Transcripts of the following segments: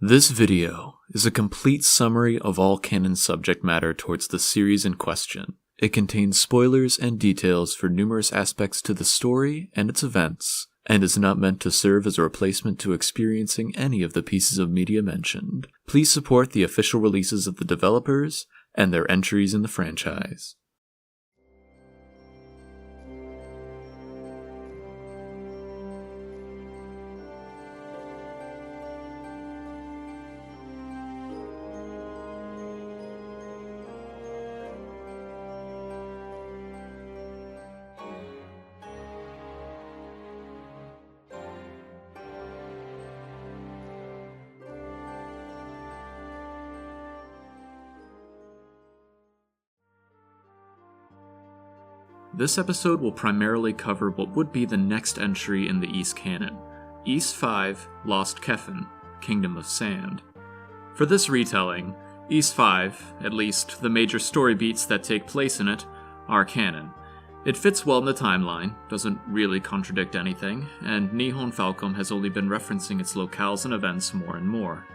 This video is a complete summary of all canon subject matter towards the series in question. It contains spoilers and details for numerous aspects to the story and its events, and is not meant to serve as a replacement to experiencing any of the pieces of media mentioned. Please support the official releases of the developers and their entries in the franchise. This episode will primarily cover what would be the next entry in the Ys canon, Ys 5, Lost Kefin, Kingdom of Sand. For this retelling, Ys 5, at least the major story beats that take place in it, are canon. It fits well in the timeline, doesn't really contradict anything, and Nihon Falcom has only been referencing its locales and events more and more.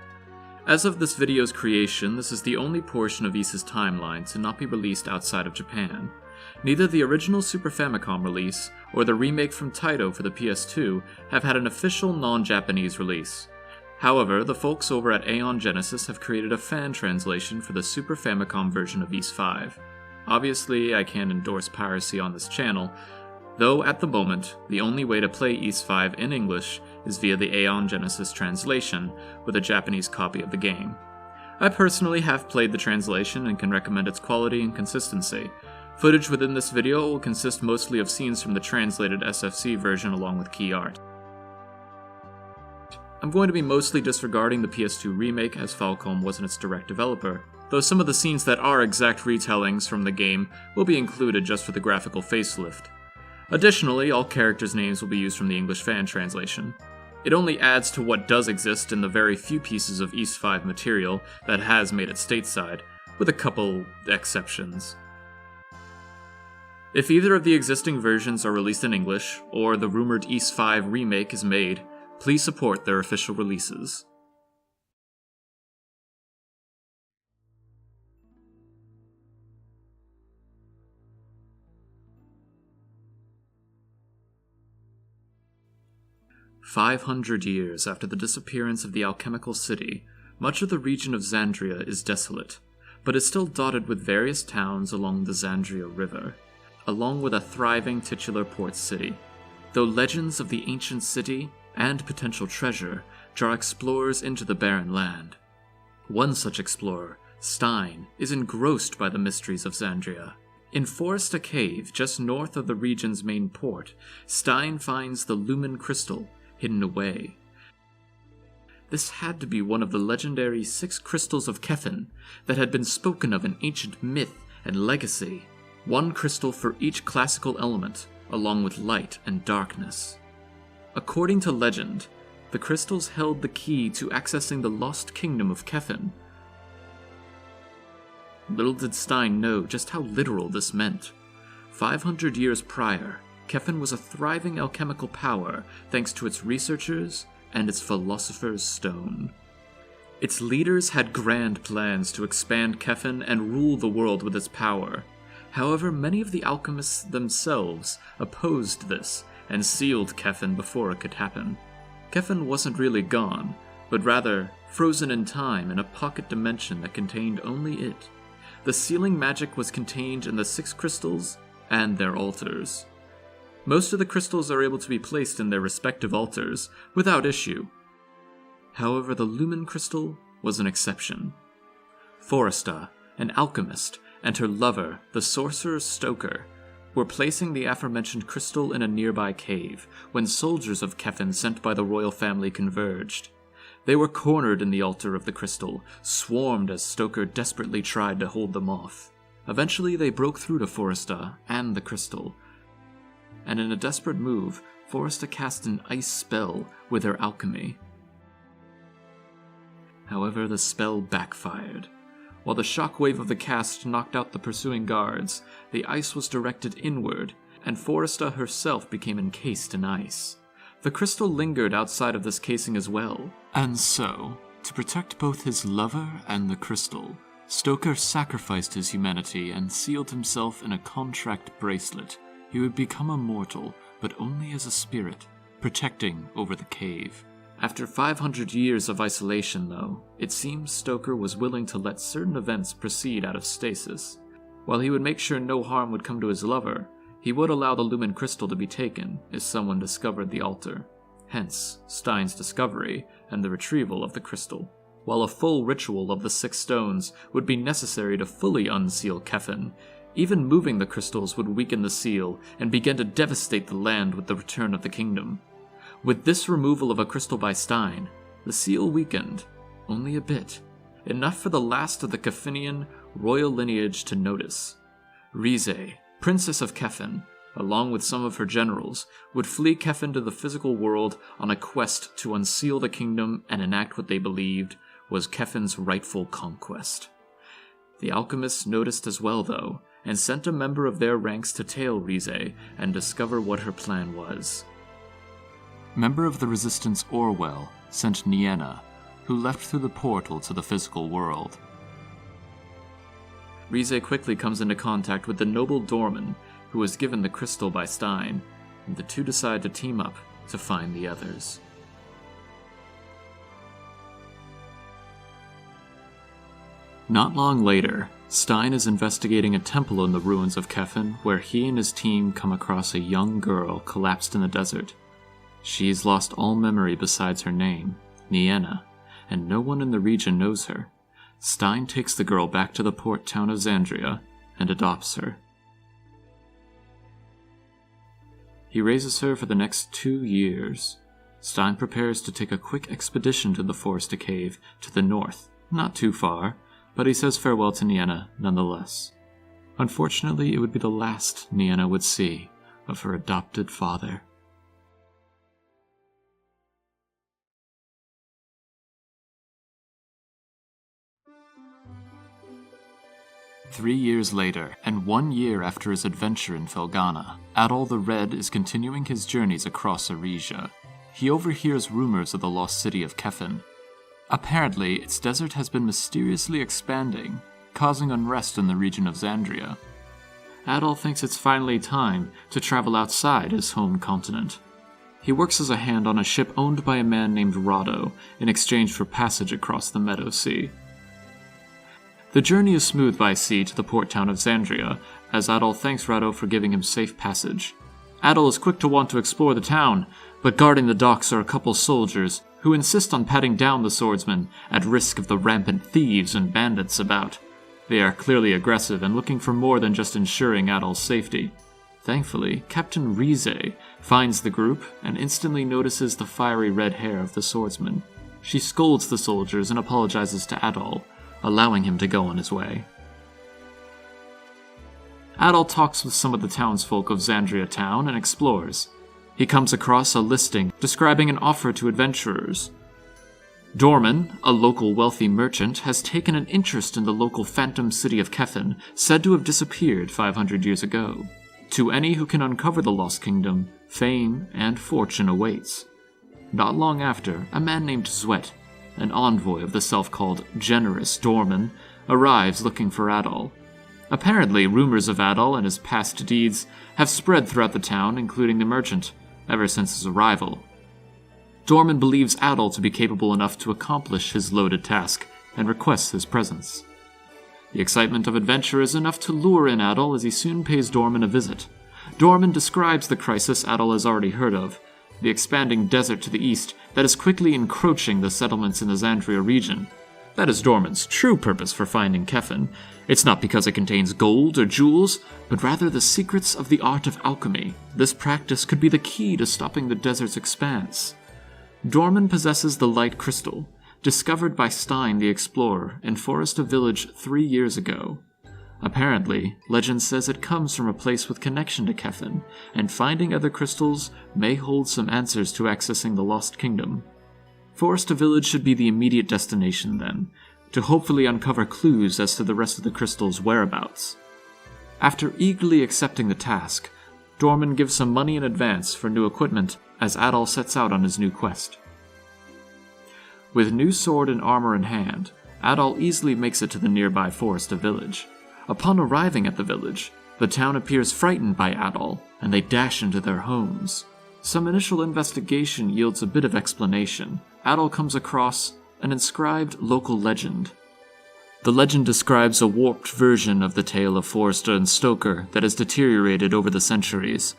As of this video's creation, this is the only portion of Ys's timeline to not be released outside of Japan. Neither the original Super Famicom release or the remake from Taito for the PS2 have had an official non-Japanese release. However, the folks over at Aeon Genesis have created a fan translation for the Super Famicom version of Ys 5. Obviously, I can't endorse piracy on this channel, though at the moment, the only way to play Ys 5 in English is via the Aeon Genesis translation with a Japanese copy of the game. I personally have played the translation and can recommend its quality and consistency. Footage within this video will consist mostly of scenes from the translated SFC version along with key art. I'm going to be mostly disregarding the PS2 remake as Falcom wasn't its direct developer, though some of the scenes that are exact retellings from the game will be included just for the graphical facelift. Additionally, all characters' names will be used from the English fan translation. It only adds to what does exist in the very few pieces of Ys 5 material that has made it stateside, with a couple exceptions. If either of the existing versions are released in English, or the rumored Ys 5 remake is made, please support their official releases. "500 years after the disappearance of the alchemical city, much of the region of Xandria is desolate, but is still dotted with various towns along the Xandria River, along with a thriving titular port city. Though legends of the ancient city and potential treasure draw explorers into the barren land. One such explorer, Stein, is engrossed by the mysteries of Xandria. In Foresta Cave, just north of the region's main port, Stein finds the Lumen Crystal hidden away. This had to be one of the legendary 6 crystals of Kefin that had been spoken of in ancient myth and legacy. 1 crystal for each classical element, along with light and darkness. According to legend, the crystals held the key to accessing the lost kingdom of Kefin. Little did Stein know just how literal this meant. 500 years prior, Kefin was a thriving alchemical power thanks to its researchers and its philosopher's stone. Its leaders had grand plans to expand Kefin and rule the world with its power. However, many of the alchemists themselves opposed this and sealed Kefin before it could happen. Kefin wasn't really gone, but rather frozen in time in a pocket dimension that contained only it. The sealing magic was contained in the 6 crystals and their altars. Most of the crystals are able to be placed in their respective altars without issue. However, the Lumen Crystal was an exception. Foresta, an alchemist, and her lover, the sorcerer Stoker, were placing the aforementioned crystal in a nearby cave when soldiers of Kefin sent by the royal family converged. They were cornered in the altar of the crystal, swarmed as Stoker desperately tried to hold them off. Eventually they broke through to Foresta and the crystal, and in a desperate move, Foresta cast an ice spell with her alchemy. However, the spell backfired. While the shockwave of the cast knocked out the pursuing guards, the ice was directed inward, and Foresta herself became encased in ice. The crystal lingered outside of this casing as well, and so, To protect both his lover and the crystal, Stoker sacrificed his humanity and sealed himself in a contract bracelet. He would become immortal, but only as a spirit, protecting over the cave. After 500 years of isolation, though, it seems Stoker was willing to let certain events proceed out of stasis. While he would make sure no harm would come to his lover, he would allow the Lumen Crystal to be taken if someone discovered the altar. Hence, Stein's discovery and the retrieval of the crystal. While a full ritual of the 6 stones would be necessary to fully unseal Kefin, even moving the crystals would weaken the seal and begin to devastate the land with the return of the kingdom. With this removal of a crystal by Stein, the seal weakened, only a bit, enough for the last of the Kefinian royal lineage to notice. Rize, Princess of Kefin, along with some of her generals, would flee Kefin to the physical world on a quest to unseal the kingdom and enact what they believed was Kefin's rightful conquest. The alchemists noticed as well, though, and sent a member of their ranks to tail Rize and discover what her plan was. Member of the Resistance Orwell sent Nienna, who left through the portal to the physical world. Rize quickly comes into contact with the noble Dorman, who was given the crystal by Stein, and the two decide to team up to find the others. Not long later, Stein is investigating a temple in the ruins of Kefin where he and his team come across a young girl collapsed in the desert. She's lost all memory besides her name, Nienna, and no one in the region knows her. Stein takes the girl back to the port town of Xandria and adopts her. He raises her for the next 2 years. Stein prepares to take a quick expedition to the Foresta Cave to the north, not too far, but he says farewell to Nienna nonetheless. Unfortunately, it would be the last Nienna would see of her adopted father. Three years later, and 1 year after his adventure in Felghana, Adol the Red is continuing his journeys across Arisia. He overhears rumors of the lost city of Kefin. Apparently, its desert has been mysteriously expanding, causing unrest in the region of Xandria. Adol thinks it's finally time to travel outside his home continent. He works as a hand on a ship owned by a man named Rado in exchange for passage across the Meadow Sea. The journey is smooth by sea to the port town of Xandria, as Adol thanks Rado for giving him safe passage. Adol is quick to want to explore the town, but guarding the docks are a couple soldiers who insist on patting down the swordsman at risk of the rampant thieves and bandits about. They are clearly aggressive and looking for more than just ensuring Adol's safety. Thankfully, Captain Rize finds the group and instantly notices the fiery red hair of the swordsman. She scolds the soldiers and apologizes to Adol, allowing him to go on his way. Adol talks with some of the townsfolk of Xandria town and explores. He comes across a listing describing an offer to adventurers. Dorman, a local wealthy merchant, has taken an interest in the local phantom city of Kefin, said to have disappeared 500 years ago. To any who can uncover the lost kingdom, fame and fortune awaits. Not long after, a man named Zwet, an envoy of the self-called generous Dorman, arrives looking for Adol. Apparently, rumors of Adol and his past deeds have spread throughout the town, including the merchant, ever since his arrival. Dorman believes Adol to be capable enough to accomplish his loaded task, and requests his presence. The excitement of adventure is enough to lure in Adol as he soon pays Dorman a visit. Dorman describes the crisis Adol has already heard of, the expanding desert to the east that is quickly encroaching the settlements in the Xandria region. That is Dorman's true purpose for finding Kefin. It's not because it contains gold or jewels, but rather the secrets of the art of alchemy. This practice could be the key to stopping the desert's expanse. Dorman possesses the light crystal, discovered by Stein the explorer in Foresta Village 3 years ago. Apparently, legend says it comes from a place with connection to Kefin, and finding other crystals may hold some answers to accessing the Lost Kingdom. Foresta Village should be the immediate destination then, to hopefully uncover clues as to the rest of the crystal's whereabouts. After eagerly accepting the task, Dorman gives some money in advance for new equipment as Adol sets out on his new quest. With new sword and armor in hand, Adol easily makes it to the nearby Foresta village. Upon arriving at the village, the town appears frightened by Adol, and they dash into their homes. Some initial investigation yields a bit of explanation. Adol comes across an inscribed local legend. The legend describes a warped version of the tale of Forrester and Stoker that has deteriorated over the centuries.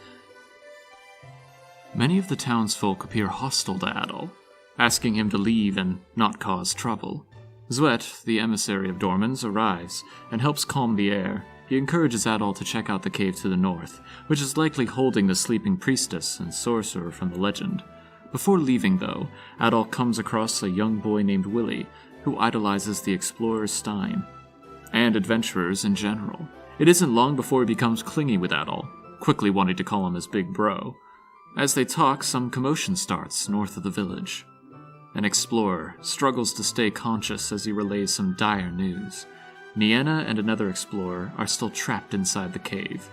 Many of the townsfolk appear hostile to Adol, asking him to leave and not cause trouble. Zwet, the emissary of Dormans, arrives and helps calm the air. He encourages Adol to check out the cave to the north, which is likely holding the sleeping priestess and sorcerer from the legend. Before leaving, though, Adol comes across a young boy named Willie, who idolizes the explorer Stein, and adventurers in general. It isn't long before he becomes clingy with Adol, quickly wanting to call him his big bro. As they talk, some commotion starts north of the village. An explorer struggles to stay conscious as he relays some dire news. Nienna and another explorer are still trapped inside the cave.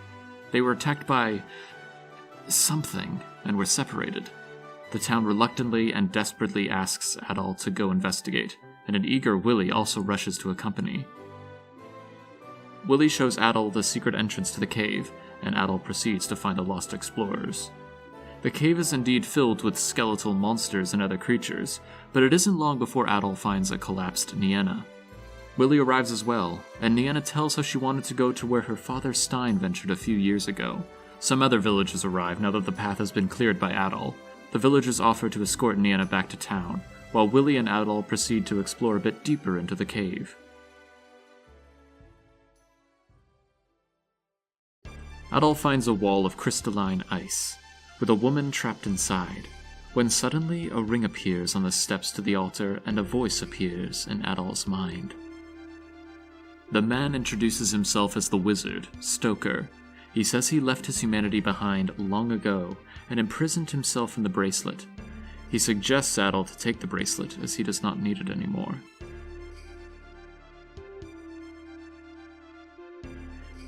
They were attacked by something and were separated. The town reluctantly and desperately asks Adol to go investigate, and an eager Willie also rushes to accompany. Willie shows Adol the secret entrance to the cave, and Adol proceeds to find the lost explorers. The cave is indeed filled with skeletal monsters and other creatures, but it isn't long before Adol finds a collapsed Nienna. Willie arrives as well, and Nienna tells how she wanted to go to where her father Stein ventured a few years ago. Some other villagers arrive now that the path has been cleared by Adol. The villagers offer to escort Nienna back to town, while Willie and Adol proceed to explore a bit deeper into the cave. Adol finds a wall of crystalline ice, with a woman trapped inside, when suddenly a ring appears on the steps to the altar and a voice appears in Adol's mind. The man introduces himself as the wizard, Stoker. He says he left his humanity behind long ago and imprisoned himself in the bracelet. He suggests Adol to take the bracelet as he does not need it anymore.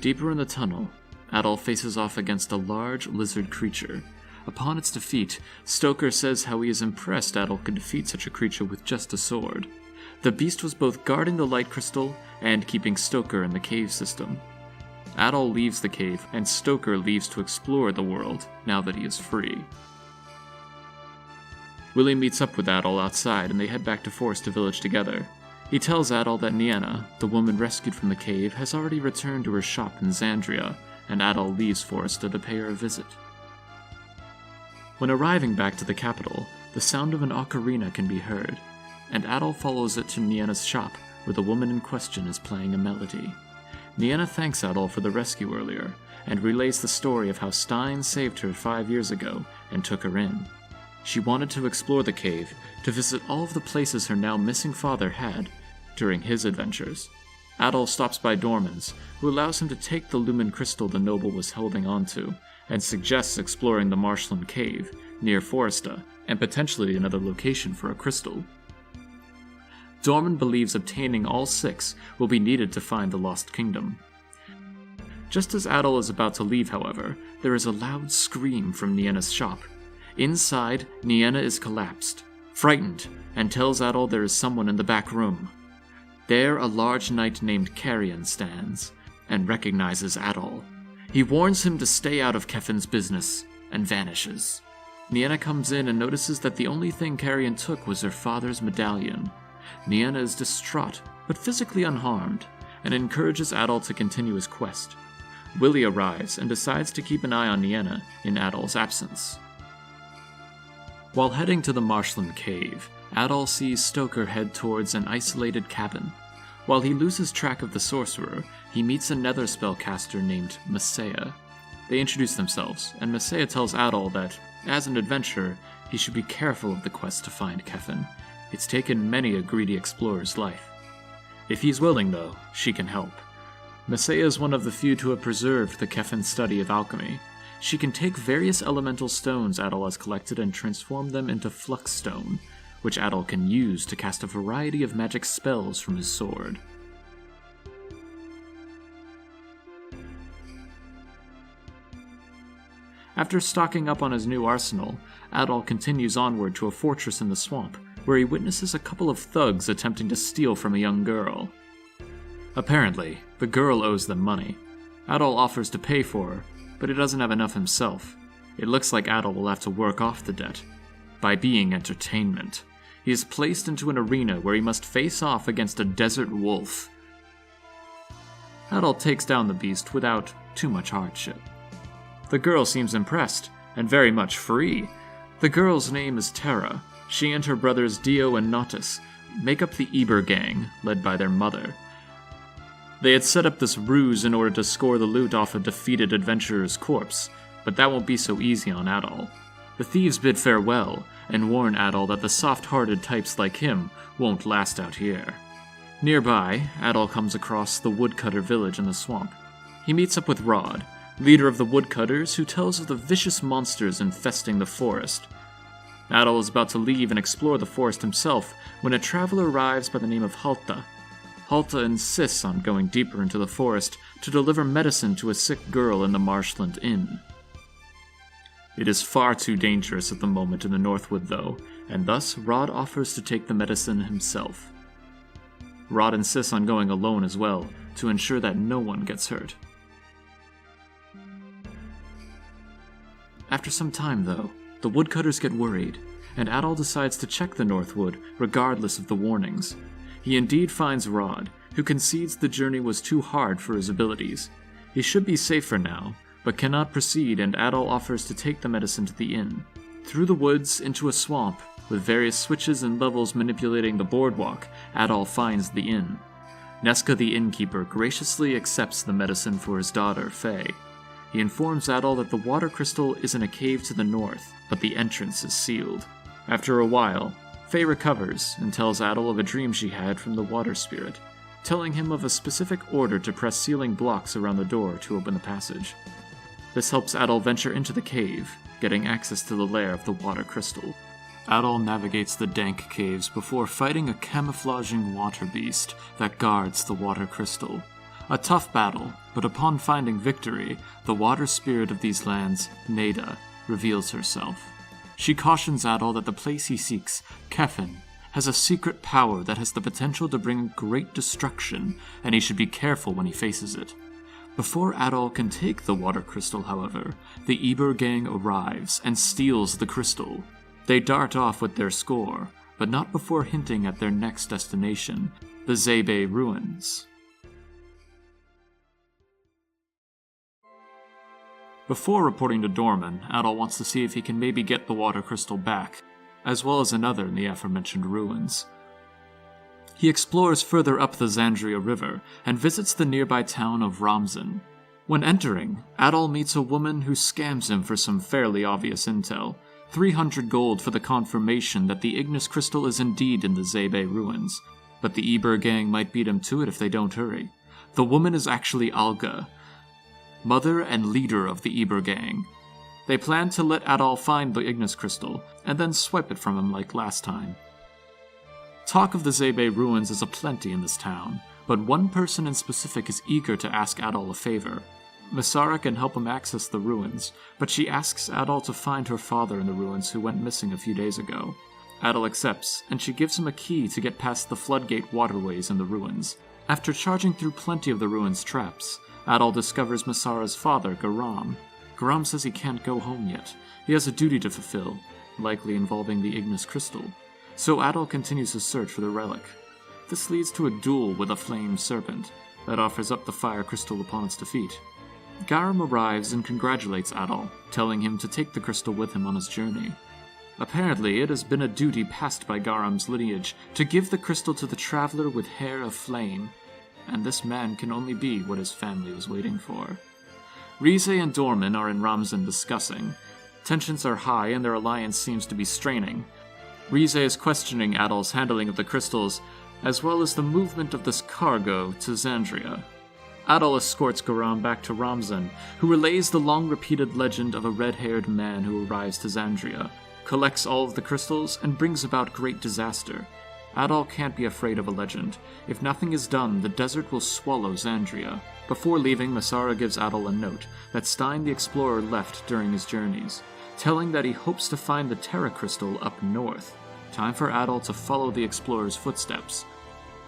Deeper in the tunnel, Adol faces off against a large lizard creature. Upon its defeat, Stoker says how he is impressed Adol could defeat such a creature with just a sword. The beast was both guarding the light crystal and keeping Stoker in the cave system. Adol leaves the cave, and Stoker leaves to explore the world now that he is free. Willie meets up with Adol outside, and they head back to Foresta Village together. He tells Adol that Nienna, the woman rescued from the cave, has already returned to her shop in Xandria, and Adol leaves Foresta to pay her a visit. When arriving back to the capital, the sound of an ocarina can be heard, and Adol follows it to Nienna's shop, where the woman in question is playing a melody. Nienna thanks Adol for the rescue earlier, and relays the story of how Stein saved her 5 years ago and took her in. She wanted to explore the cave, to visit all of the places her now missing father had during his adventures. Adol stops by Dormans, who allows him to take the lumen crystal the noble was holding onto, and suggests exploring the Marshland Cave, near Foresta, and potentially another location for a crystal. Dorman believes obtaining all 6 will be needed to find the Lost Kingdom. Just as Adol is about to leave, however, there is a loud scream from Nienna's shop. Inside, Nienna is collapsed, frightened, and tells Adol there is someone in the back room. There, a large knight named Carrion stands, and recognizes Adol. He warns him to stay out of Kefin's business, and vanishes. Nienna comes in and notices that the only thing Carrion took was her father's medallion. Nienna is distraught, but physically unharmed, and encourages Adol to continue his quest. Willie arrives and decides to keep an eye on Nienna in Adol's absence. While heading to the Marshland Cave, Adol sees Stoker head towards an isolated cabin. While he loses track of the sorcerer, he meets another spellcaster named Messiah. They introduce themselves, and Messiah tells Adol that, as an adventurer, he should be careful of the quest to find Kefin. It's taken many a greedy explorer's life. If he's willing, though, she can help. Messiah is one of the few to have preserved the Kefin study of alchemy. She can take various elemental stones Adol has collected and transform them into Flux Stone, which Adol can use to cast a variety of magic spells from his sword. After stocking up on his new arsenal, Adol continues onward to a fortress in the swamp, where he witnesses a couple of thugs attempting to steal from a young girl. Apparently, the girl owes them money. Adol offers to pay for her, but he doesn't have enough himself. It looks like Adol will have to work off the debt by being entertainment. He is placed into an arena where he must face off against a desert wolf. Adol takes down the beast without too much hardship. The girl seems impressed, and very much free. The girl's name is Terra. She and her brothers Dio and Nautis make up the Eber gang, led by their mother. They had set up this ruse in order to score the loot off a defeated adventurer's corpse, but that won't be so easy on Adol. The thieves bid farewell, and warn Adol that the soft-hearted types like him won't last out here. Nearby, Adol comes across the woodcutter village in the swamp. He meets up with Rod, leader of the woodcutters, who tells of the vicious monsters infesting the forest. Adol is about to leave and explore the forest himself when a traveler arrives by the name of Halta. Halta insists on going deeper into the forest to deliver medicine to a sick girl in the Marshland Inn. It is far too dangerous at the moment in the Northwood, though, and thus Rod offers to take the medicine himself. Rod insists on going alone as well, to ensure that no one gets hurt. After some time, though, the woodcutters get worried, and Adol decides to check the Northwood regardless of the warnings. He indeed finds Rod, who concedes the journey was too hard for his abilities. He should be safer now, but cannot proceed, and Adol offers to take the medicine to the inn. Through the woods, into a swamp, with various switches and levels manipulating the boardwalk, Adol finds the inn. Nesca the innkeeper graciously accepts the medicine for his daughter, Faye. He informs Adol that the water crystal is in a cave to the north, but the entrance is sealed. After a while, Faye recovers and tells Adol of a dream she had from the water spirit, telling him of a specific order to press sealing blocks around the door to open the passage. This helps Adol venture into the cave, getting access to the lair of the water crystal. Adol navigates the dank caves before fighting a camouflaging water beast that guards the water crystal. A tough battle, but upon finding victory, the water spirit of these lands, Neda, reveals herself. She cautions Adol that the place he seeks, Kefin, has a secret power that has the potential to bring great destruction, and he should be careful when he faces it. Before Adol can take the water crystal, however, the Eber gang arrives and steals the crystal. They dart off with their score, but not before hinting at their next destination, the Zebe ruins. Before reporting to Dorman, Adol wants to see if he can maybe get the water crystal back, as well as another in the aforementioned ruins. He explores further up the Xandria River and visits the nearby town of Ramzan. When entering, Adol meets a woman who scams him for some fairly obvious intel, 300 gold for the confirmation that the Ignis crystal is indeed in the Zebe ruins, but the Eber gang might beat him to it if they don't hurry. The woman is actually Alga, mother and leader of the Eber gang. They plan to let Adol find the Ignis crystal, and then swipe it from him like last time. Talk of the Zebe ruins is aplenty in this town, but one person in specific is eager to ask Adol a favor. Misara can help him access the ruins, but she asks Adol to find her father in the ruins who went missing a few days ago. Adol accepts, and she gives him a key to get past the floodgate waterways in the ruins. After charging through plenty of the ruins' traps, Adol discovers Misara's father, Garam. Garam says he can't go home yet. He has a duty to fulfill, likely involving the Ignis crystal. So Adol continues his search for the relic. This leads to a duel with a flame serpent that offers up the fire crystal upon its defeat. Garam arrives and congratulates Adol, telling him to take the crystal with him on his journey. Apparently, it has been a duty passed by Garam's lineage to give the crystal to the traveler with hair of flame, and this man can only be what his family was waiting for. Rize and Dorman are in Ramzan discussing. Tensions are high and their alliance seems to be straining. Rize is questioning Adol's handling of the crystals, as well as the movement of this cargo to Xandria. Adol escorts Garam back to Ramzan, who relays the long-repeated legend of a red-haired man who arrives to Xandria, collects all of the crystals, and brings about great disaster. Adol can't be afraid of a legend. If nothing is done, the desert will swallow Xandria. Before leaving, Misara gives Adol a note that Stein the Explorer left during his journeys, telling that he hopes to find the Terra Crystal up north. Time for Adol to follow the explorer's footsteps.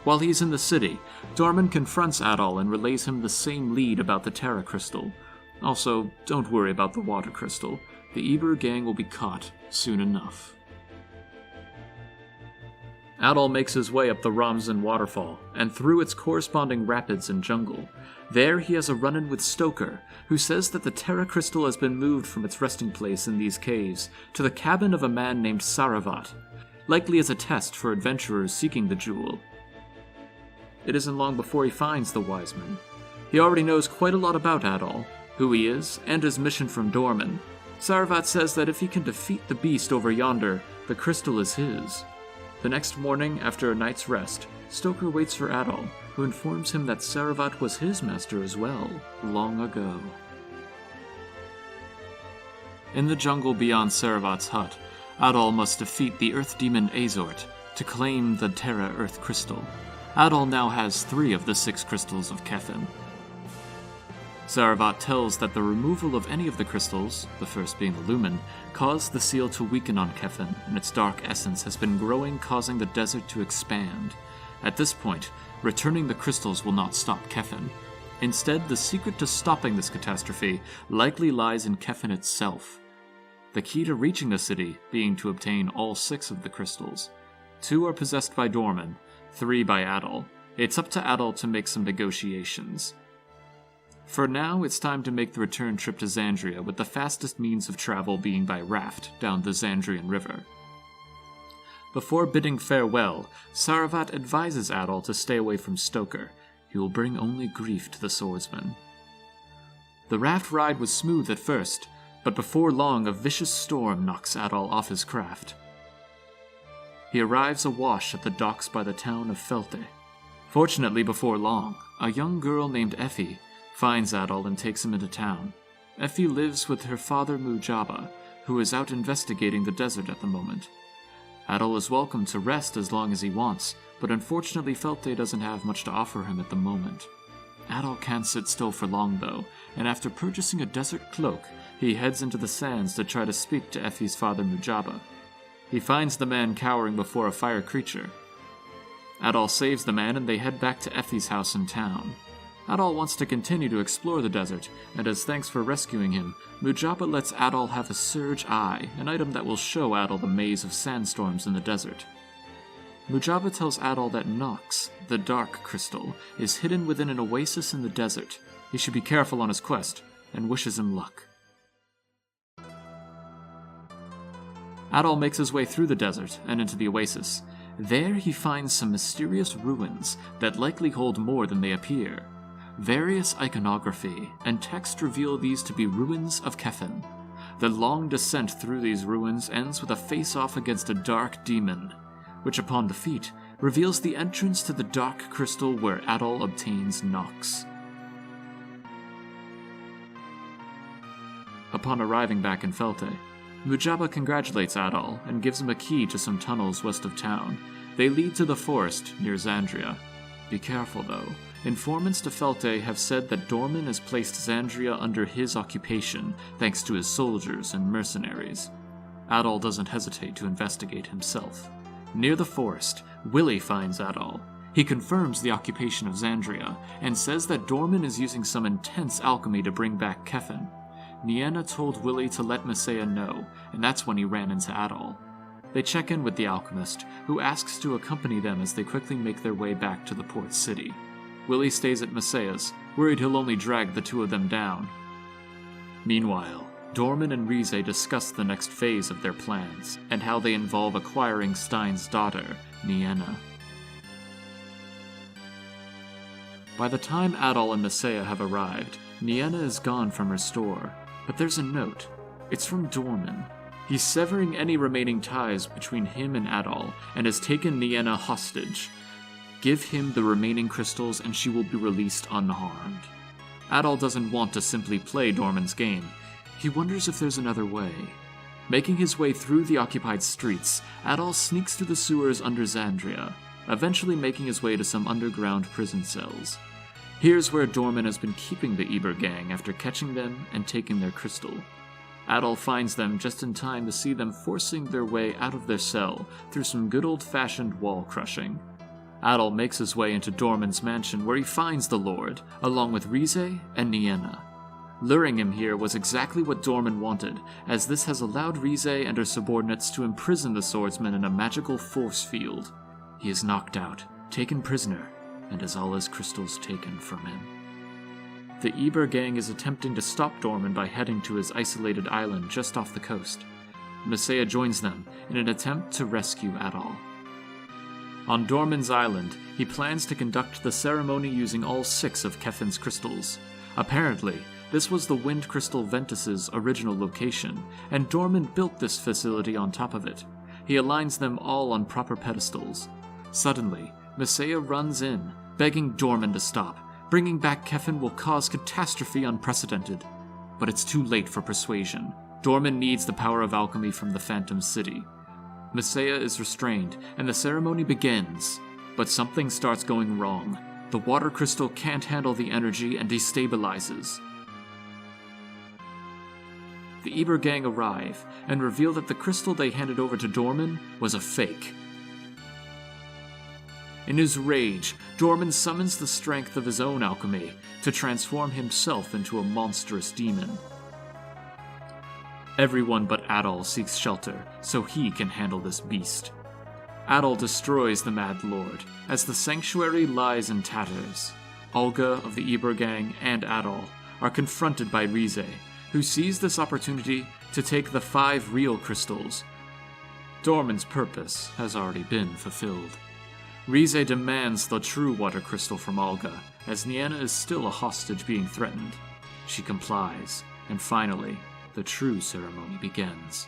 While he's in the city, Dorman confronts Adol and relays him the same lead about the Terra Crystal. Also, don't worry about the Water Crystal. The Eber gang will be caught soon enough. Adol makes his way up the Ramzan waterfall, and through its corresponding rapids and jungle. There he has a run-in with Stoker, who says that the Terra Crystal has been moved from its resting place in these caves to the cabin of a man named Saravat, likely as a test for adventurers seeking the jewel. It isn't long before he finds the wise man. He already knows quite a lot about Adol, who he is, and his mission from Dorman. Saravat says that if he can defeat the beast over yonder, the crystal is his. The next morning, after a night's rest, Stoker waits for Adol, who informs him that Saravat was his master as well, long ago. In the jungle beyond Saravat's hut, Adol must defeat the earth demon Azort to claim the Terra Earth Crystal. Adol now has 3 of the 6 crystals of Kefin. Saravat tells that the removal of any of the crystals, the first being the lumen, caused the seal to weaken on Kefin, and its dark essence has been growing, causing the desert to expand. At this point, returning the crystals will not stop Kefin. Instead, the secret to stopping this catastrophe likely lies in Kefin itself. The key to reaching the city being to obtain all 6 of the crystals. 2 are possessed by Dorman, 3 by Adol. It's up to Adol to make some negotiations. For now, it's time to make the return trip to Xandria, with the fastest means of travel being by raft down the Xandrian River. Before bidding farewell, Saravat advises Adol to stay away from Stoker. He will bring only grief to the swordsman. The raft ride was smooth at first, but before long a vicious storm knocks Adol off his craft. He arrives awash at the docks by the town of Felte. Fortunately, before long, a young girl named Effie finds Adol and takes him into town. Effie lives with her father Mujaba, who is out investigating the desert at the moment. Adol is welcome to rest as long as he wants, but unfortunately Felte doesn't have much to offer him at the moment. Adol can't sit still for long though, and after purchasing a desert cloak, he heads into the sands to try to speak to Effie's father Mujaba. He finds the man cowering before a fire creature. Adol saves the man and they head back to Effie's house in town. Adol wants to continue to explore the desert, and as thanks for rescuing him, Mujaba lets Adol have a Surge Eye, an item that will show Adol the maze of sandstorms in the desert. Mujaba tells Adol that Nox, the Dark Crystal, is hidden within an oasis in the desert. He should be careful on his quest, and wishes him luck. Adol makes his way through the desert and into the oasis. There he finds some mysterious ruins that likely hold more than they appear. Various iconography and text reveal these to be ruins of Kefin. The long descent through these ruins ends with a face-off against a dark demon, which upon defeat reveals the entrance to the Dark Crystal where Adol obtains Nox. Upon arriving back in Felte, Mujaba congratulates Adol and gives him a key to some tunnels west of town. They lead to the forest near Xandria. Be careful though. Informants to Felte have said that Dorman has placed Xandria under his occupation thanks to his soldiers and mercenaries. Adol doesn't hesitate to investigate himself. Near the forest, Willie finds Adol. He confirms the occupation of Xandria and says that Dorman is using some intense alchemy to bring back Kefin. Nienna told Willie to let Messiah know, and that's when he ran into Adol. They check in with the alchemist, who asks to accompany them as they quickly make their way back to the port city. Willie stays at Messiah's, worried he'll only drag the 2 of them down. Meanwhile, Dorman and Rize discuss the next phase of their plans, and how they involve acquiring Stein's daughter, Nienna. By the time Adol and Messiah have arrived, Nienna is gone from her store, but there's a note. It's from Dorman. He's severing any remaining ties between him and Adol, and has taken Nienna hostage. Give him the remaining crystals and she will be released unharmed. Adol doesn't want to simply play Dorman's game. He wonders if there's another way. Making his way through the occupied streets, Adol sneaks through the sewers under Xandria, eventually making his way to some underground prison cells. Here's where Dorman has been keeping the Eber gang after catching them and taking their crystal. Adol finds them just in time to see them forcing their way out of their cell through some good old-fashioned wall crushing. Adol makes his way into Dorman's mansion where he finds the Lord, along with Rize and Nienna. Luring him here was exactly what Dorman wanted, as this has allowed Rize and her subordinates to imprison the swordsman in a magical force field. He is knocked out, taken prisoner, and has all his crystals taken from him. The Eber gang is attempting to stop Dorman by heading to his isolated island just off the coast. Messiah joins them in an attempt to rescue Adol. On Dorman's island, he plans to conduct the ceremony using all 6 of Kefin's crystals. Apparently, this was the Wind Crystal Ventus's original location, and Dorman built this facility on top of it. He aligns them all on proper pedestals. Suddenly, Messiah runs in, begging Dorman to stop. Bringing back Kefin will cause catastrophe unprecedented. But it's too late for persuasion. Dorman needs the power of alchemy from the Phantom City. Messiah is restrained, and the ceremony begins. But something starts going wrong. The water crystal can't handle the energy and destabilizes. The Eber gang arrive, and reveal that the crystal they handed over to Dorman was a fake. In his rage, Dorman summons the strength of his own alchemy to transform himself into a monstrous demon. Everyone but Adol seeks shelter, so he can handle this beast. Adol destroys the Mad Lord, as the sanctuary lies in tatters. Olga of the Eber gang and Adol are confronted by Rize, who sees this opportunity to take the 5 real crystals. Dorman's purpose has already been fulfilled. Rize demands the true water crystal from Olga, as Nienna is still a hostage being threatened. She complies, and finally, the true ceremony begins.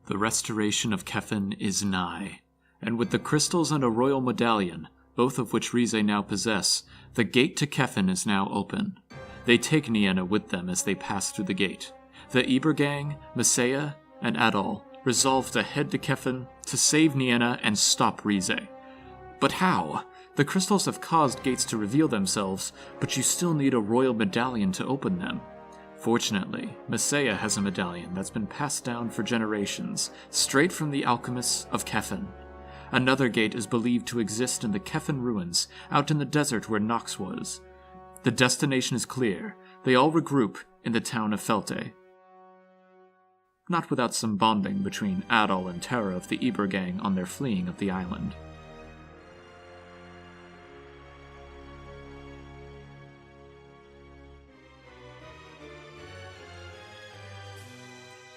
The restoration of Kefin is nigh, and with the crystals and a royal medallion, both of which Rize now possess, the gate to Kefin is now open. They take Nienna with them as they pass through the gate. The Eber gang, Messiah, and Adol resolve to head to Kefin to save Nienna and stop Rize. But how? The crystals have caused gates to reveal themselves, but you still need a royal medallion to open them. Fortunately, Messiah has a medallion that's been passed down for generations, straight from the alchemists of Kefin. Another gate is believed to exist in the Kefin ruins, out in the desert where Nox was. The destination is clear. They all regroup in the town of Felte. Not without some bonding between Adol and Terra of the Eber gang on their fleeing of the island.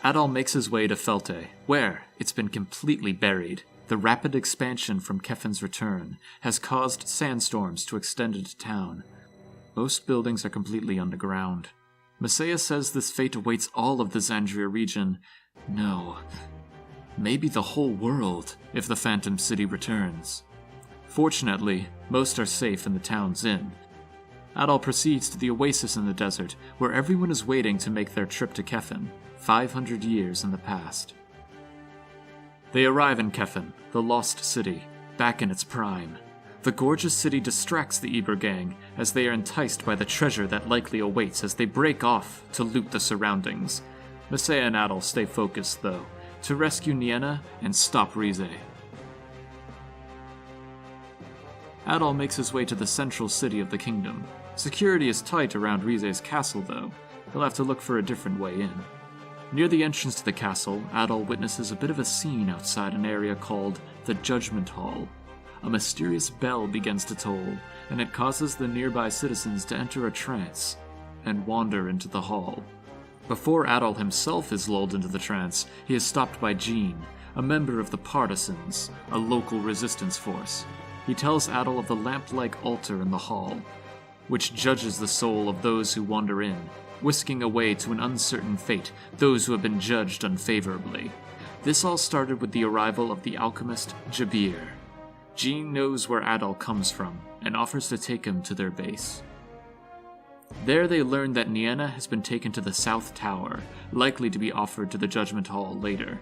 Adol makes his way to Felte, where it's been completely buried. The rapid expansion from Kefin's return has caused sandstorms to extend into town. Most buildings are completely underground. Messiah says this fate awaits all of the Xandria region. No, maybe the whole world if the Phantom City returns. Fortunately, most are safe in the town's inn. Adol proceeds to the oasis in the desert, where everyone is waiting to make their trip to Kefin, 500 years in the past. They arrive in Kefin, the lost city, back in its prime. The gorgeous city distracts the Eber gang as they are enticed by the treasure that likely awaits as they break off to loot the surroundings. Messiah and Adol stay focused, though, to rescue Nienna and stop Rize. Adol makes his way to the central city of the kingdom. Security is tight around Rize's castle, though. He'll have to look for a different way in. Near the entrance to the castle, Adol witnesses a bit of a scene outside an area called the Judgment Hall. A mysterious bell begins to toll, and it causes the nearby citizens to enter a trance and wander into the hall. Before Adol himself is lulled into the trance, he is stopped by Jean, a member of the Partisans, a local resistance force. He tells Adol of the lamp-like altar in the hall, which judges the soul of those who wander in, whisking away to an uncertain fate those who have been judged unfavorably. This all started with the arrival of the alchemist Jabir. Jean knows where Adol comes from and offers to take him to their base. There they learn that Nienna has been taken to the South Tower, likely to be offered to the Judgment Hall later.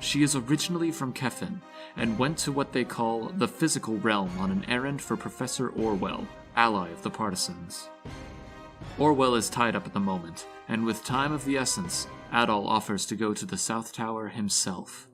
she is originally from Kefin, and went to what they call the physical realm on an errand for Professor Orwell, ally of the Partisans. Orwell is tied up at the moment, and with time of the essence, Adol offers to go to the South Tower himself.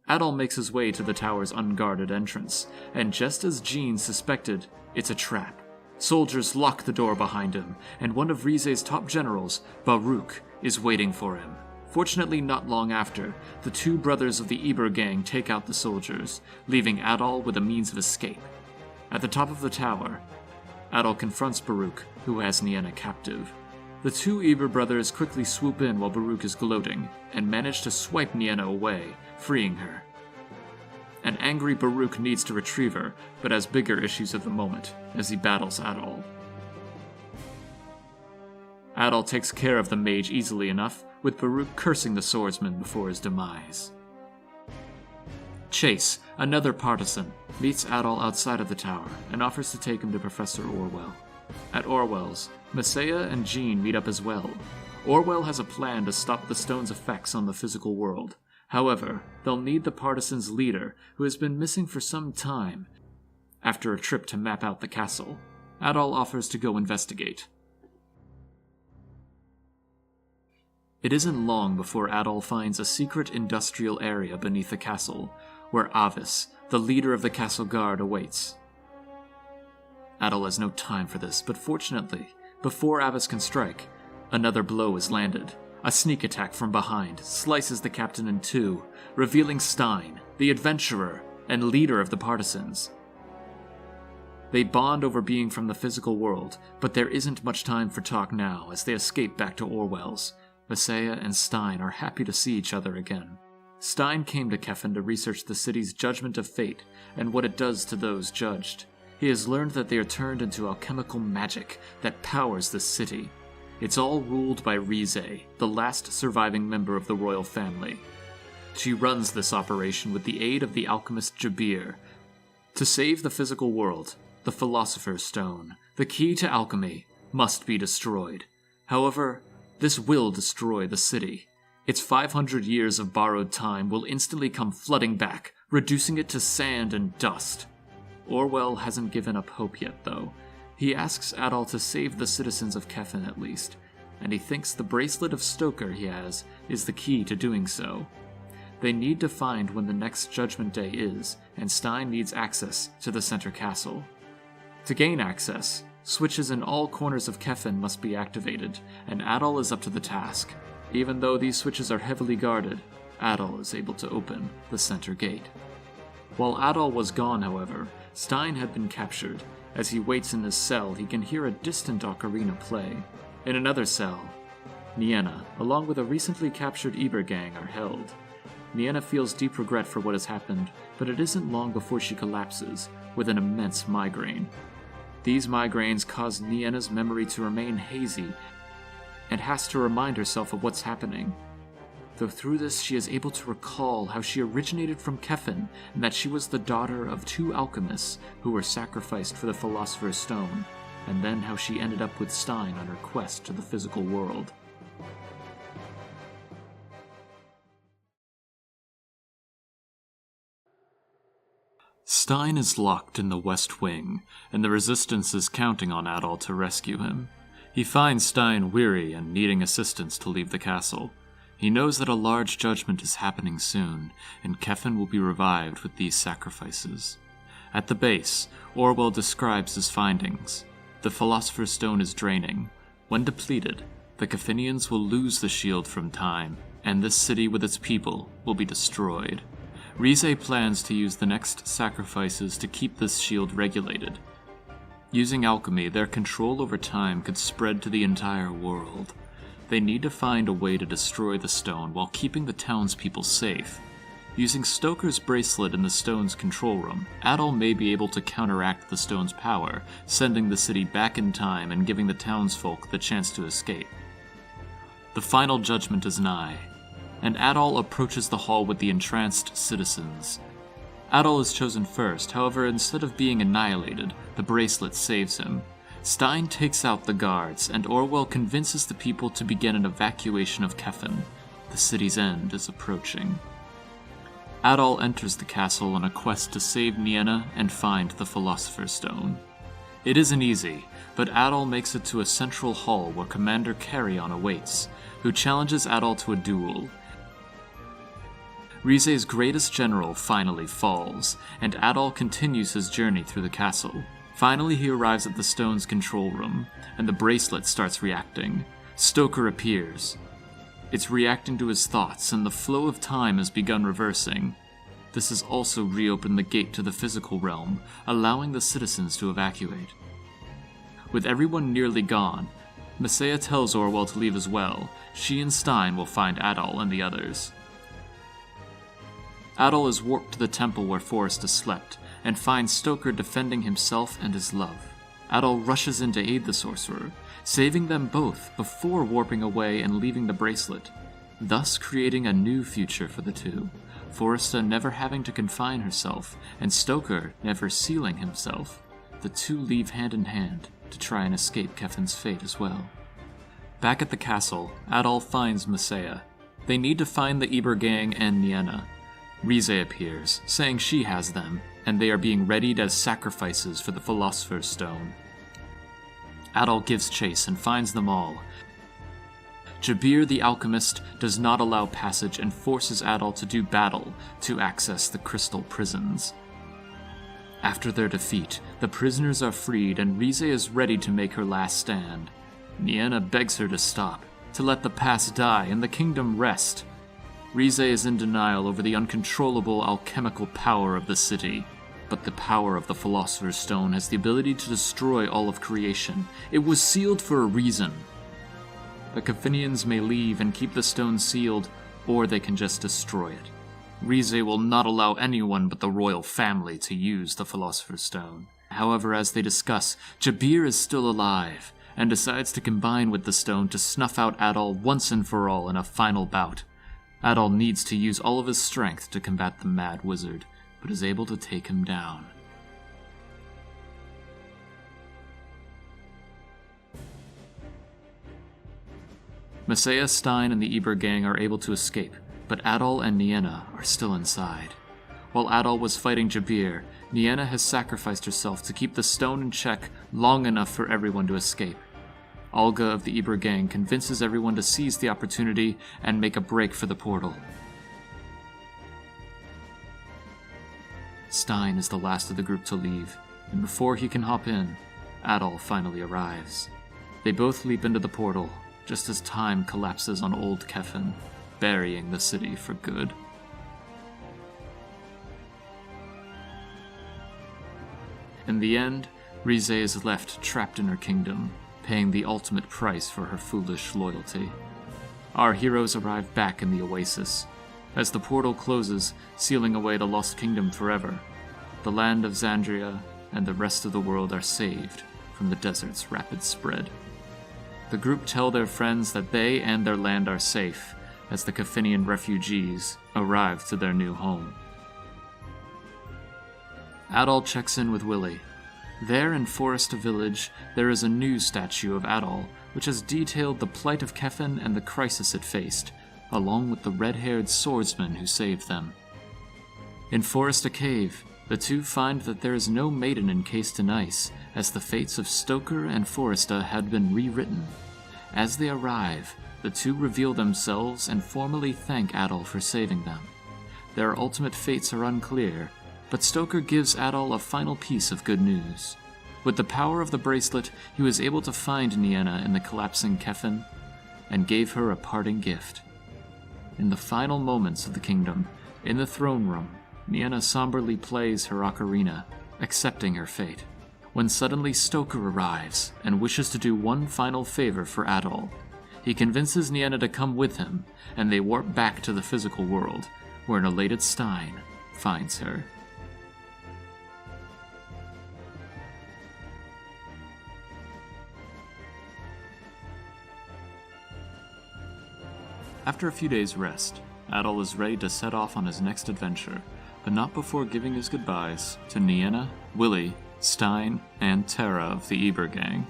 Adol makes his way to the tower's unguarded entrance, and just as Jean suspected, it's a trap. Soldiers lock the door behind him, and one of Rize's top generals, Baruch, is waiting for him. Fortunately, not long after, the two brothers of the Eber gang take out the soldiers, leaving Adol with a means of escape. At the top of the tower, Adol confronts Baruch, who has Nienna captive. The two Eber brothers quickly swoop in while Baruch is gloating, and manage to swipe Nienna away, freeing her. An angry Baruch needs to retrieve her, but has bigger issues at the moment, as he battles Adol. Adol takes care of the mage easily enough, with Baruch cursing the swordsman before his demise. Chase, another partisan, meets Adol outside of the tower and offers to take him to Professor Orwell. At Orwell's, Messiah and Jean meet up as well. Orwell has a plan to stop the stone's effects on the physical world. However, they'll need the partisans' leader, who has been missing for some time. After a trip to map out the castle, Adol offers to go investigate. It isn't long before Adol finds a secret industrial area beneath the castle, where Avis, the leader of the castle guard, awaits. Adol has no time for this, but fortunately, before Avis can strike, another blow is landed. A sneak attack from behind slices the captain in two, revealing Stein, the adventurer and leader of the partisans. They bond over being from the physical world, but there isn't much time for talk now as they escape back to Orwell's. Messiah and Stein are happy to see each other again. Stein came to Kefin to research the city's judgment of fate and what it does to those judged. He has learned that they are turned into alchemical magic that powers the city. It's all ruled by Rize, the last surviving member of the royal family. She runs this operation with the aid of the alchemist Jabir. To save the physical world, the Philosopher's Stone, the key to alchemy, must be destroyed. However, this will destroy the city. Its 500 years of borrowed time will instantly come flooding back, reducing it to sand and dust. Orwell hasn't given up hope yet, though. He asks Adol to save the citizens of Kefin at least, and he thinks the bracelet of Stoker he has is the key to doing so. They need to find when the next Judgment Day is, and Stein needs access to the center castle. To gain access, switches in all corners of Kefin must be activated, and Adol is up to the task. Even though these switches are heavily guarded, Adol is able to open the center gate. While Adol was gone, however, Stein had been captured. As he waits in his cell, he can hear a distant ocarina play. In another cell, Nienna, along with a recently captured Eber gang, are held. Nienna feels deep regret for what has happened, but it isn't long before she collapses, with an immense migraine. These migraines cause Nienna's memory to remain hazy, and has to remind herself of what's happening. Though through this she is able to recall how she originated from Kefin, and that she was the daughter of two alchemists who were sacrificed for the Philosopher's Stone, and then how she ended up with Stein on her quest to the physical world. Stein is locked in the West Wing, and the Resistance is counting on Adol to rescue him. He finds Stein weary and needing assistance to leave the castle. He knows that a large judgment is happening soon, and Kefin will be revived with these sacrifices. At the base, Orwell describes his findings. The Philosopher's Stone is draining. When depleted, the Kefinians will lose the shield from time, and this city with its people will be destroyed. Rize plans to use the next sacrifices to keep this shield regulated. Using alchemy, their control over time could spread to the entire world. They need to find a way to destroy the stone while keeping the townspeople safe. Using Stoker's bracelet in the stone's control room, Adol may be able to counteract the stone's power, sending the city back in time and giving the townsfolk the chance to escape. The final judgment is nigh, and Adol approaches the hall with the entranced citizens. Adol is chosen first, however, instead of being annihilated, the bracelet saves him. Stein takes out the guards, and Orwell convinces the people to begin an evacuation of Kefin. The city's end is approaching. Adol enters the castle on a quest to save Nienna and find the Philosopher's Stone. It isn't easy, but Adol makes it to a central hall where Commander Carrion awaits, who challenges Adol to a duel. Rize's greatest general finally falls, and Adol continues his journey through the castle. Finally, he arrives at the stone's control room, and the bracelet starts reacting. Stoker appears. It's reacting to his thoughts, and the flow of time has begun reversing. This has also reopened the gate to the physical realm, allowing the citizens to evacuate. With everyone nearly gone, Messiah tells Orwell to leave as well. She and Stein will find Adol and the others. Adol is warped to the temple where Forrester slept, and finds Stoker defending himself and his love. Adol rushes in to aid the sorcerer, saving them both before warping away and leaving the bracelet, thus creating a new future for the two, Forrester never having to confine herself, and Stoker never sealing himself. The two leave hand in hand to try and escape Kefin's fate as well. Back at the castle, Adol finds Messiah. They need to find the Eber gang and Nienna. Rize appears, saying she has them, and they are being readied as sacrifices for the Philosopher's Stone. Adol gives chase and finds them all. Jabir the alchemist does not allow passage and forces Adol to do battle to access the crystal prisons. After their defeat, the prisoners are freed and Rize is ready to make her last stand. Nienna begs her to stop, to let the past die and the kingdom rest. Rize is in denial over the uncontrollable alchemical power of the city, but the power of the Philosopher's Stone has the ability to destroy all of creation. It was sealed for a reason. The Kefinians may leave and keep the stone sealed, or they can just destroy it. Rize will not allow anyone but the royal family to use the Philosopher's Stone. However, as they discuss, Jabir is still alive, and decides to combine with the stone to snuff out Adol once and for all in a final bout. Adol needs to use all of his strength to combat the mad wizard, but is able to take him down. Messiah, Stein, and the Eber gang are able to escape, but Adol and Nienna are still inside. While Adol was fighting Jabir, Nienna has sacrificed herself to keep the stone in check long enough for everyone to escape. Olga of the Eber gang convinces everyone to seize the opportunity and make a break for the portal. Stein is the last of the group to leave, and before he can hop in, Adol finally arrives. They both leap into the portal, just as time collapses on old Kefin, burying the city for good. In the end, Rize is left trapped in her kingdom, paying the ultimate price for her foolish loyalty. Our heroes arrive back in the Oasis. As the portal closes, sealing away the Lost Kingdom forever, the land of Xandria and the rest of the world are saved from the desert's rapid spread. The group tell their friends that they and their land are safe as the Kefinian refugees arrive to their new home. Adol checks in with Willie. There in Forest Village, there is a new statue of Adol, which has detailed the plight of Kefin and the crisis it faced, along with the red-haired swordsman who saved them. In Foresta Cave, the two find that there is no maiden encased in ice, as the fates of Stoker and Foresta had been rewritten. As they arrive, the two reveal themselves and formally thank Adol for saving them. Their ultimate fates are unclear, but Stoker gives Adol a final piece of good news. With the power of the bracelet, he was able to find Nienna in the collapsing Kefin, and gave her a parting gift. In the final moments of the kingdom, in the throne room, Nienna somberly plays her ocarina, accepting her fate, when suddenly Stoker arrives and wishes to do one final favor for Adol. He convinces Nienna to come with him, and they warp back to the physical world, where an elated Stein finds her. After a few days' rest, Adol is ready to set off on his next adventure, but not before giving his goodbyes to Nienna, Willie, Stein, and Tara of the Eber gang.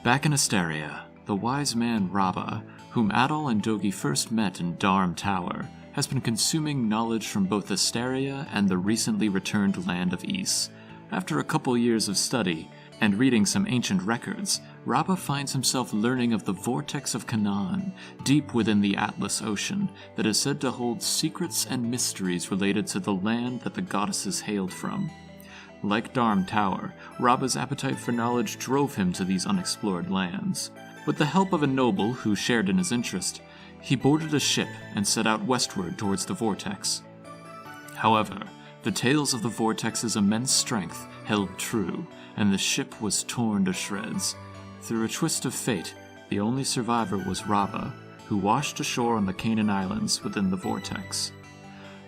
Back in Xandria, the wise man Rabba, whom Adol and Dogi first met in Darm Tower, has been consuming knowledge from both Xandria and the recently returned land of Ys. After a couple years of study and reading some ancient records, Rabba finds himself learning of the vortex of Canaan, deep within the Atlas Ocean, that is said to hold secrets and mysteries related to the land that the goddesses hailed from. Like Darm Tower, Rabba's appetite for knowledge drove him to these unexplored lands. With the help of a noble who shared in his interest, he boarded a ship and set out westward towards the vortex. However, the tales of the vortex's immense strength held true, and the ship was torn to shreds. Through a twist of fate, the only survivor was Rabba, who washed ashore on the Canaan Islands within the vortex.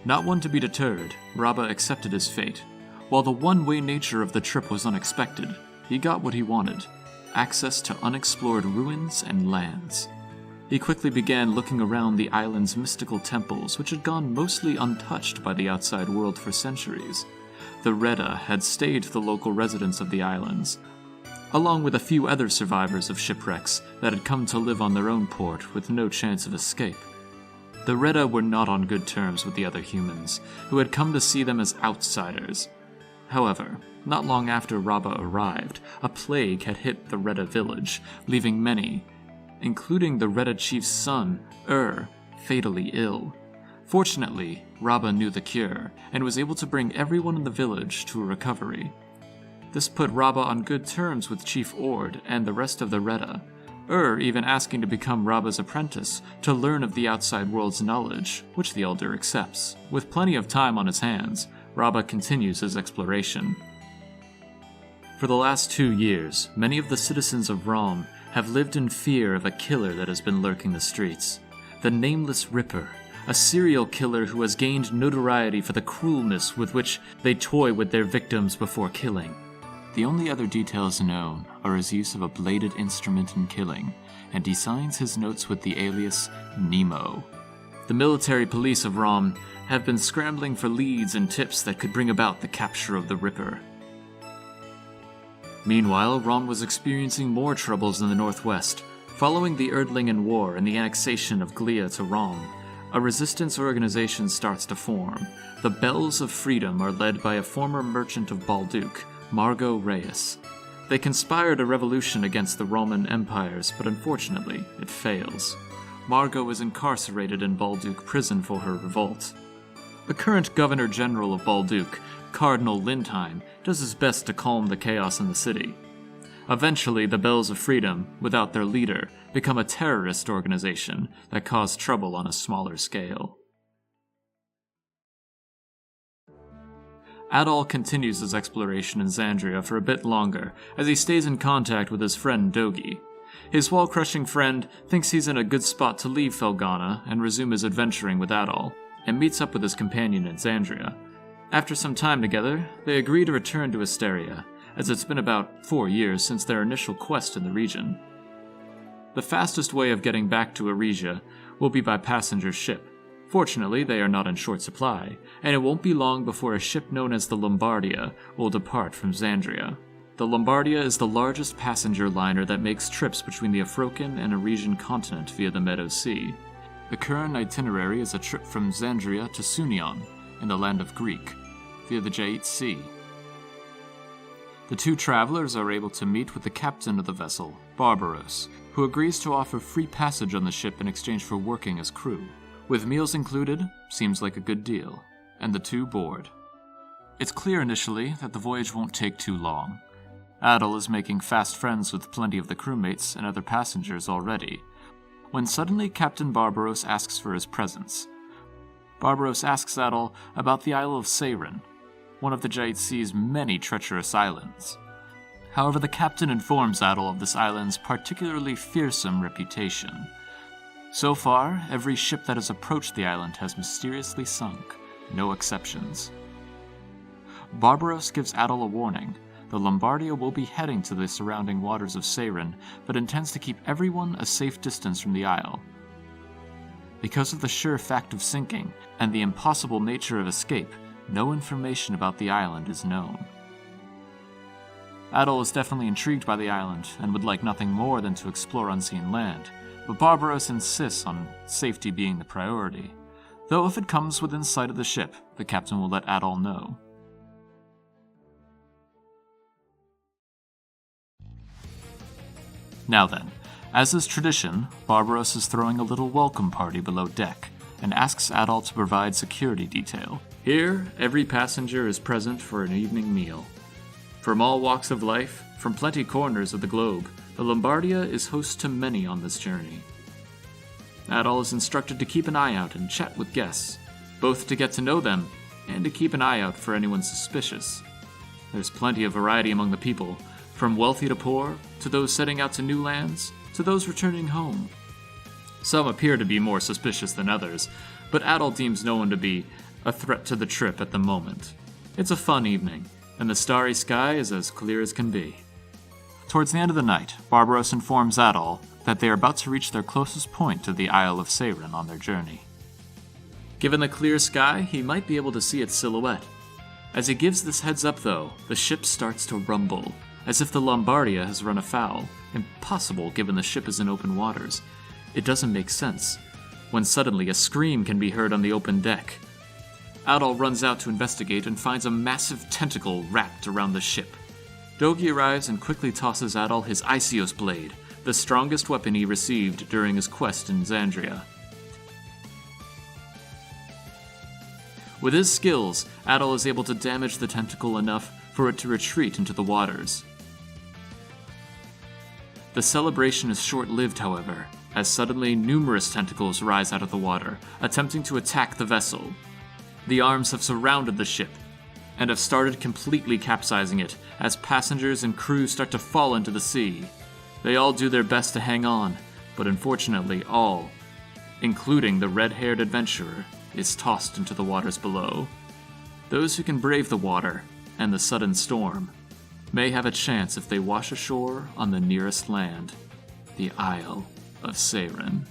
Not one to be deterred, Rabba accepted his fate. While the one-way nature of the trip was unexpected, he got what he wanted: access to unexplored ruins and lands. He quickly began looking around the island's mystical temples, which had gone mostly untouched by the outside world for centuries. The Reda had stayed the local residents of the islands, along with a few other survivors of shipwrecks that had come to live on their own port with no chance of escape. The Reda were not on good terms with the other humans, who had come to see them as outsiders. However, not long after Rabba arrived, a plague had hit the Reda village, leaving many, including the Reda chief's son, fatally ill. Fortunately, Rabba knew the cure, and was able to bring everyone in the village to a recovery. This put Rabba on good terms with Chief Ord and the rest of the Reda, even asking to become Rabba's apprentice to learn of the outside world's knowledge, which the elder accepts. With plenty of time on his hands, Rabba continues his exploration. For the last 2 years, many of the citizens of Rom have lived in fear of a killer that has been lurking the streets. The Nameless Ripper, a serial killer who has gained notoriety for the cruelness with which they toy with their victims before killing. The only other details known are his use of a bladed instrument in killing, and he signs his notes with the alias Nemo. The military police of Rom have been scrambling for leads and tips that could bring about the capture of the Ripper. Meanwhile, Rom was experiencing more troubles in the northwest. Following the Erdlingen War and the annexation of Glia to Rom, a resistance organization starts to form. The Bells of Freedom are led by a former merchant of Balduc, Margot Reyes. They conspired a revolution against the Roman empires, but unfortunately, it fails. Margot is incarcerated in Balduc prison for her revolt. The current Governor-General of Balduc, Cardinal Lindheim, does his best to calm the chaos in the city. Eventually, the Bells of Freedom, without their leader, become a terrorist organization that cause trouble on a smaller scale. Adol continues his exploration in Xandria for a bit longer, as he stays in contact with his friend Dogi. His wall-crushing friend thinks he's in a good spot to leave Felghana and resume his adventuring with Adol, and meets up with his companion in Xandria. After some time together, they agree to return to Xandria, as it's been about 4 years since their initial quest in the region. The fastest way of getting back to Eregia will be by passenger ship. Fortunately, they are not in short supply, and it won't be long before a ship known as the Lombardia will depart from Xandria. The Lombardia is the largest passenger liner that makes trips between the Afrocan and Eresian continent via the Meadow Sea. The current itinerary is a trip from Xandria to Sunion, in the land of Greek, via the Jade Sea. The two travelers are able to meet with the captain of the vessel, Barbaros, who agrees to offer free passage on the ship in exchange for working as crew. With meals included, seems like a good deal, and the two board. It's clear initially that the voyage won't take too long. Adol is making fast friends with plenty of the crewmates and other passengers already, when suddenly Captain Barbaros asks for his presence. Barbaros asks Adol about the Isle of Seiren, one of the Jade Sea's many treacherous islands. However, the captain informs Adol of this island's particularly fearsome reputation. So far, every ship that has approached the island has mysteriously sunk, no exceptions. Barbaros gives Adol a warning. The Lombardia will be heading to the surrounding waters of Seiren, but intends to keep everyone a safe distance from the isle. Because of the sure fact of sinking and the impossible nature of escape, no information about the island is known. Adol is definitely intrigued by the island and would like nothing more than to explore unseen land, but Barbaros insists on safety being the priority, though if it comes within sight of the ship, the captain will let Adol know. Now then, as is tradition, Barbaros is throwing a little welcome party below deck and asks Adol to provide security detail. Here, every passenger is present for an evening meal. From all walks of life, from plenty corners of the globe, the Lombardia is host to many on this journey. Adol is instructed to keep an eye out and chat with guests, both to get to know them and to keep an eye out for anyone suspicious. There's plenty of variety among the people, from wealthy to poor, to those setting out to new lands, to those returning home. Some appear to be more suspicious than others, but Adol deems no one to be a threat to the trip at the moment. It's a fun evening, and the starry sky is as clear as can be. Towards the end of the night, Barbaros informs Adol that they are about to reach their closest point to the Isle of Seiren on their journey. Given the clear sky, he might be able to see its silhouette. As he gives this heads up though, the ship starts to rumble, as if the Lombardia has run afoul. Impossible given the ship is in open waters. It doesn't make sense, when suddenly a scream can be heard on the open deck. Adol runs out to investigate and finds a massive tentacle wrapped around the ship. Dogi arrives and quickly tosses Adol his Isios blade, the strongest weapon he received during his quest in Xandria. With his skills, Adol is able to damage the tentacle enough for it to retreat into the waters. The celebration is short-lived, however, as suddenly numerous tentacles rise out of the water, attempting to attack the vessel. The arms have surrounded the ship, and have started completely capsizing it as passengers and crew start to fall into the sea. They all do their best to hang on, but unfortunately all, including the red-haired adventurer, is tossed into the waters below. Those who can brave the water and the sudden storm may have a chance if they wash ashore on the nearest land, the Isle of Seiren.